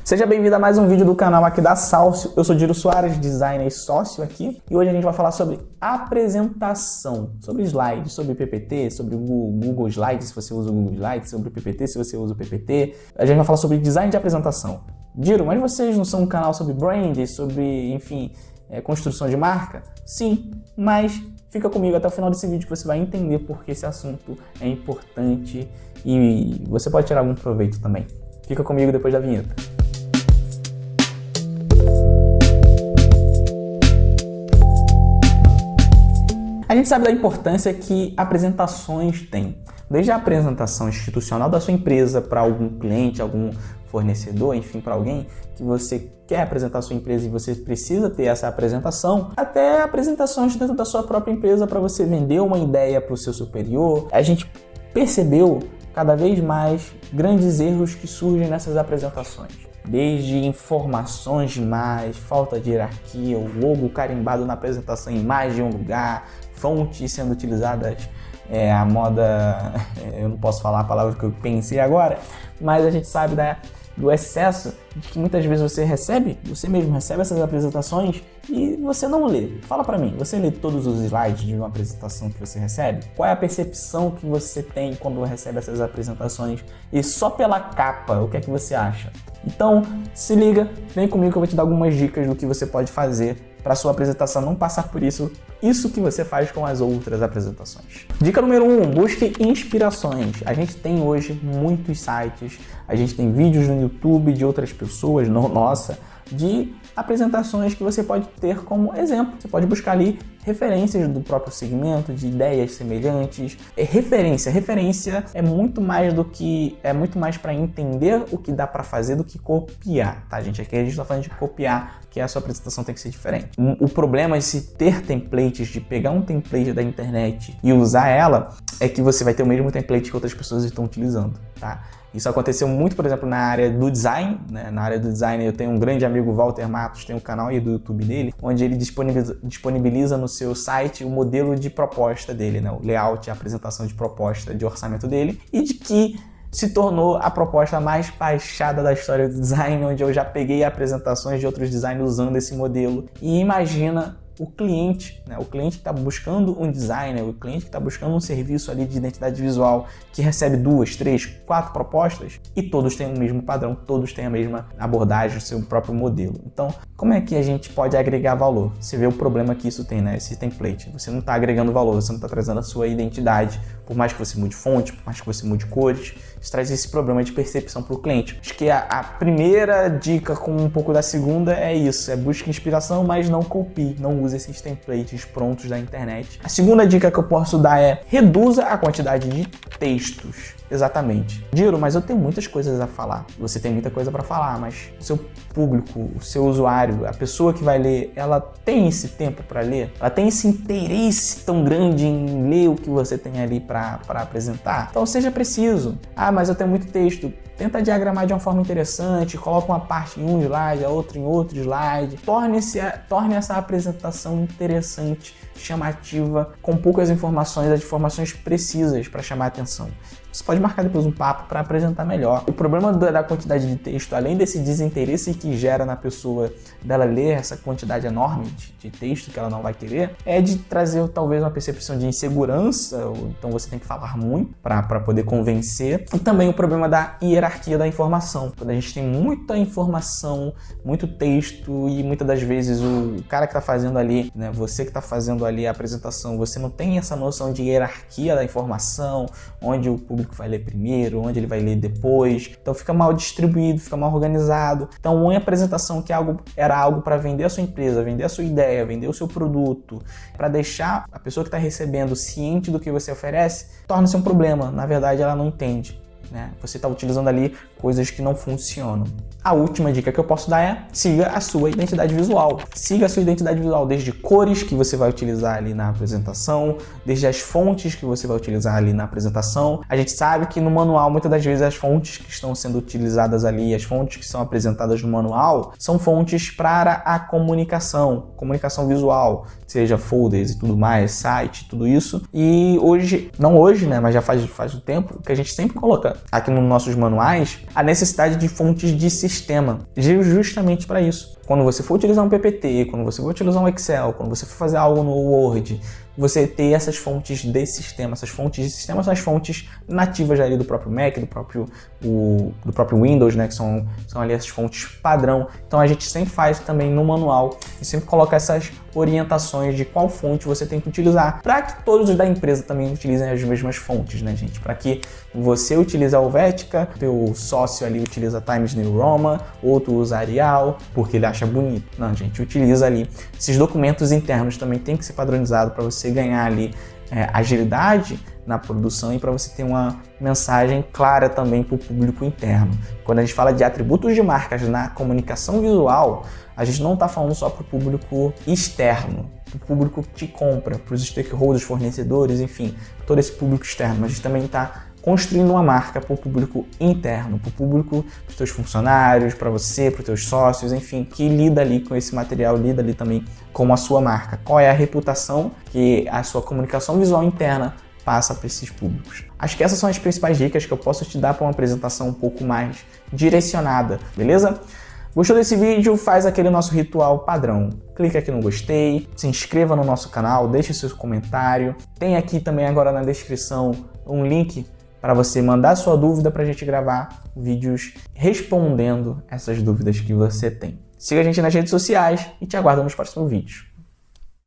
Seja bem-vindo a mais um vídeo do canal aqui da Salcio. Eu sou Diro Soares, designer e sócio aqui. E hoje a gente vai falar sobre apresentação, sobre slides, sobre PPT, sobre o Google Slides, se você usa o Google Slides, sobre o PPT, se você usa o PPT. A gente vai falar sobre design de apresentação. Diro, mas vocês não são um canal sobre brand, sobre, enfim, construção de marca? Sim, mas fica comigo até o final desse vídeo que você vai entender por que esse assunto é importante e você pode tirar algum proveito também. Fica comigo depois da vinheta. A gente sabe da importância que apresentações têm. Desde a apresentação institucional da sua empresa para algum cliente, algum fornecedor, enfim, para alguém que você quer apresentar a sua empresa e você precisa ter essa apresentação, até apresentações dentro da sua própria empresa para você vender uma ideia para o seu superior. A gente percebeu cada vez mais grandes erros que surgem nessas apresentações. Desde informações demais, falta de hierarquia, o logo carimbado na apresentação em mais de um lugar, fontes sendo utilizadas a moda, eu não posso falar a palavra que eu pensei agora, mas a gente sabe do excesso de que muitas vezes você mesmo recebe essas apresentações e você não lê. Fala pra mim, você lê todos os slides de uma apresentação que você recebe? Qual é a percepção que você tem quando recebe essas apresentações? E só pela capa, o que é que você acha? Então, se liga, vem comigo que eu vou te dar algumas dicas do que você pode fazer para sua apresentação não passar por isso que você faz com as outras apresentações. Dica número 1, busque inspirações. A gente tem hoje muitos sites, a gente tem vídeos no YouTube de outras pessoas, de apresentações que você pode ter como exemplo. Você pode buscar ali referências do próprio segmento, de ideias semelhantes. Referência é muito mais para entender o que dá para fazer do que copiar, tá, gente? Aqui a gente está falando de copiar, que a sua apresentação tem que ser diferente. O problema de se ter templates, de pegar um template da internet e usar ela, é que você vai ter o mesmo template que outras pessoas estão utilizando, tá? Isso aconteceu muito, por exemplo, na área do design, né? Na área do design eu tenho um grande amigo, Walter Matos, tem um canal aí do YouTube dele, onde ele disponibiliza no seu site o modelo de proposta dele, né? O layout, a apresentação de proposta de orçamento dele, e de que se tornou a proposta mais baixada da história do design, onde eu já peguei apresentações de outros designers usando esse modelo. E imagina o cliente, né? O cliente que está buscando um designer, o cliente que está buscando um serviço ali de identidade visual, que recebe 2, 3, 4 propostas e todos têm o mesmo padrão, todos têm a mesma abordagem, o seu próprio modelo. Então, como é que a gente pode agregar valor? Você vê o problema que isso tem, né? Esse template. Você não está agregando valor, você não está trazendo a sua identidade, por mais que você mude fonte, por mais que você mude cores, isso traz esse problema de percepção para o cliente. Acho que a primeira dica, com um pouco da segunda, é isso, é busque inspiração, mas não copie, não use esses templates prontos da internet. A segunda dica que eu posso dar é reduza a quantidade de textos. Exatamente. Diro, mas eu tenho muitas coisas a falar. Você tem muita coisa para falar, mas o seu público, o seu usuário, a pessoa que vai ler, ela tem esse tempo para ler? Ela tem esse interesse tão grande em ler o que você tem ali para apresentar? Então seja preciso. Ah, mas eu tenho muito texto. Tenta diagramar de uma forma interessante, coloca uma parte em um slide, a outra em outro slide. Torne essa apresentação interessante, chamativa, com poucas informações, as informações precisas para chamar a atenção. Você pode marcar depois um papo para apresentar melhor. O problema da quantidade de texto, além desse desinteresse que gera na pessoa dela ler essa quantidade enorme de texto que ela não vai querer, é de trazer talvez uma percepção de insegurança, então você tem que falar muito para poder convencer. E também o problema da hierarquia da informação. Quando a gente tem muita informação, muito texto e muitas das vezes o cara que está fazendo ali, né, você que está fazendo ali a apresentação, você não tem essa noção de hierarquia da informação, onde o público vai ler primeiro, onde ele vai ler depois. Então fica mal distribuído, fica mal organizado. Então uma apresentação que era algo para vender a sua empresa, vender a sua ideia, vender o seu produto, para deixar a pessoa que está recebendo ciente do que você oferece, torna-se um problema. Na verdade, ela não entende, né? Você está utilizando ali coisas que não funcionam. A última dica que eu posso dar é siga a sua identidade visual. Siga a sua identidade visual, desde cores que você vai utilizar ali na apresentação, desde as fontes que você vai utilizar ali na apresentação. A gente sabe que no manual, muitas das vezes, as fontes que estão sendo utilizadas ali, as fontes que são apresentadas no manual, são fontes para a comunicação visual, seja folders e tudo mais, site, tudo isso. E hoje, não hoje, né, mas já faz um tempo, que a gente sempre coloca aqui nos nossos manuais a necessidade de fontes de sistema, justamente para isso. Quando você for utilizar um PPT, quando você for utilizar um Excel, quando você for fazer algo no Word, você ter essas fontes de sistema. Essas fontes de sistema são as fontes nativas ali do próprio Mac, do próprio Windows, né? Que são ali as fontes padrão. Então a gente sempre faz também no manual e sempre coloca essas orientações de qual fonte você tem que utilizar, para que todos da empresa também utilizem as mesmas fontes, né, gente? Para que você utilize a Helvetica, teu sócio ali utiliza Times New Roman, outro usa Arial, porque ele acha bonito. Não, gente, utiliza ali. Esses documentos internos também tem que ser padronizado para você ganhar ali agilidade na produção e para você ter uma mensagem clara também para o público interno. Quando a gente fala de atributos de marcas na comunicação visual, a gente não está falando só para o público externo, para o público que te compra, para os stakeholders, fornecedores, enfim, todo esse público externo, mas a gente também está construindo uma marca para o público interno, para o público dos teus funcionários, para você, para os teus sócios, enfim, que lida ali com esse material, lida ali também com a sua marca. Qual é a reputação que a sua comunicação visual interna passa para esses públicos. Acho que essas são as principais dicas que eu posso te dar para uma apresentação um pouco mais direcionada, beleza? Gostou desse vídeo? Faz aquele nosso ritual padrão. Clica aqui no gostei, se inscreva no nosso canal, deixe seu comentário. Tem aqui também agora na descrição um link para você mandar sua dúvida para a gente gravar vídeos respondendo essas dúvidas que você tem. Siga a gente nas redes sociais e te aguardo nos próximos vídeos.